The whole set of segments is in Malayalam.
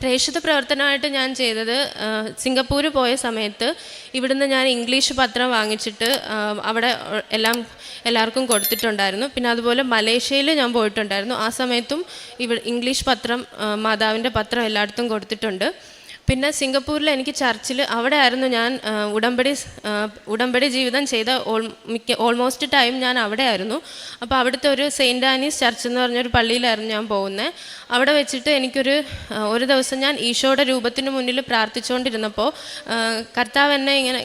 പ്രേക്ഷിത പ്രവർത്തനമായിട്ട് ഞാൻ ചെയ്തത് സിംഗപ്പൂർ പോയ സമയത്ത് ഇവിടുന്ന് ഞാൻ ഇംഗ്ലീഷ് പത്രം വാങ്ങിച്ചിട്ട് അവിടെ എല്ലാവർക്കും കൊടുത്തിട്ടുണ്ടായിരുന്നു. പിന്നെ അതുപോലെ മലേഷ്യയിൽ ഞാൻ പോയിട്ടുണ്ടായിരുന്നു. ആ സമയത്തും ഇംഗ്ലീഷ് പത്രം, മാതാവിൻ്റെ പത്രം എല്ലായിടത്തും കൊടുത്തിട്ടുണ്ട്. പിന്നെ സിംഗപ്പൂരിൽ എനിക്ക് ചർച്ചിൽ അവിടെ ആയിരുന്നു ഞാൻ ഉടമ്പടി ജീവിതം ചെയ്ത ഓൾമോസ്റ്റ് ടൈം ഞാൻ അവിടെ ആയിരുന്നു. അപ്പോൾ അവിടുത്തെ ഒരു സെയിൻറ്റ് ആനീസ് ചർച്ച് എന്ന് പറഞ്ഞൊരു പള്ളിയിലായിരുന്നു ഞാൻ പോകുന്നത്. അവിടെ വെച്ചിട്ട് ഒരു ദിവസം ഞാൻ ഈശോയുടെ രൂപത്തിന് മുന്നിൽ പ്രാർത്ഥിച്ചുകൊണ്ടിരുന്നപ്പോൾ കർത്താവ് എന്നെ ഇങ്ങനെ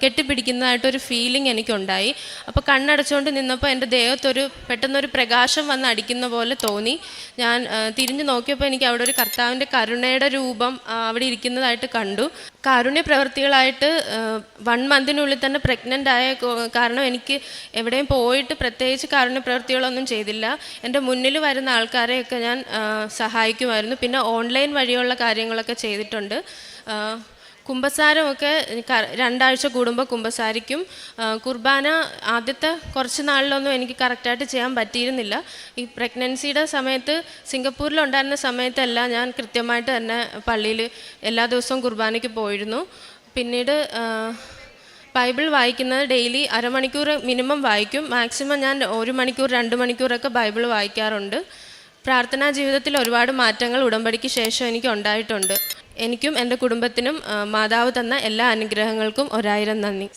കെട്ടിപ്പിടിക്കുന്നതായിട്ടൊരു ഫീലിംഗ് എനിക്കുണ്ടായി. അപ്പോൾ കണ്ണടച്ചുകൊണ്ട് നിന്നപ്പോൾ എൻ്റെ ദേഹത്തൊരു പെട്ടെന്നൊരു പ്രകാശം വന്ന് അടിക്കുന്ന പോലെ തോന്നി. ഞാൻ തിരിഞ്ഞു നോക്കിയപ്പോൾ എനിക്ക് അവിടെ ഒരു കർത്താവിൻ്റെ കരുണയുടെ രൂപം അവിടെ ഇരിക്കുന്നതായിട്ട് കണ്ടു. കാരുണ്യ പ്രവൃത്തികളായിട്ട് 1 മന്തിനുള്ളിൽ തന്നെ പ്രഗ്നൻ്റ് ആയ കാരണം എനിക്ക് എവിടെയും പോയിട്ട് പ്രത്യേകിച്ച് കാരുണ്യ പ്രവൃത്തികളൊന്നും ചെയ്തില്ല. എൻ്റെ മുന്നിൽ വരുന്ന ആൾക്കാരെയൊക്കെ ഞാൻ സഹായിക്കുമായിരുന്നു. പിന്നെ ഓൺലൈൻ വഴിയുള്ള കാര്യങ്ങളൊക്കെ ചെയ്തിട്ടുണ്ട്. കുമ്പസാരമൊക്കെ 2 ആഴ്ച കൂടുമ്പോൾ കുമ്പസാരിക്കും. കുർബാന ആദ്യത്തെ കുറച്ച് നാളിലൊന്നും എനിക്ക് കറക്റ്റായിട്ട് ചെയ്യാൻ പറ്റിയിരുന്നില്ല. ഈ പ്രഗ്നൻസിയുടെ സമയത്ത് സിംഗപ്പൂരിലുണ്ടായിരുന്ന സമയത്തെല്ലാം ഞാൻ കൃത്യമായിട്ട് തന്നെ പള്ളിയിൽ എല്ലാ ദിവസവും കുർബാനയ്ക്ക് പോയിരുന്നു. പിന്നീട് ബൈബിൾ വായിക്കുന്നത് ഡെയിലി അരമണിക്കൂർ മിനിമം വായിക്കും. മാക്സിമം ഞാൻ 1 മണിക്കൂർ 2 മണിക്കൂറൊക്കെ ബൈബിൾ വായിക്കാറുണ്ട്. പ്രാർത്ഥനാ ജീവിതത്തിൽ ഒരുപാട് മാറ്റങ്ങൾ ഉടമ്പടിക്ക് ശേഷം എനിക്ക് ഉണ്ടായിട്ടുണ്ട്. എനിക്കും എൻ്റെ കുടുംബത്തിനും മാതാവ് തന്ന എല്ലാ അനുഗ്രഹങ്ങൾക്കും 1000 നന്ദി.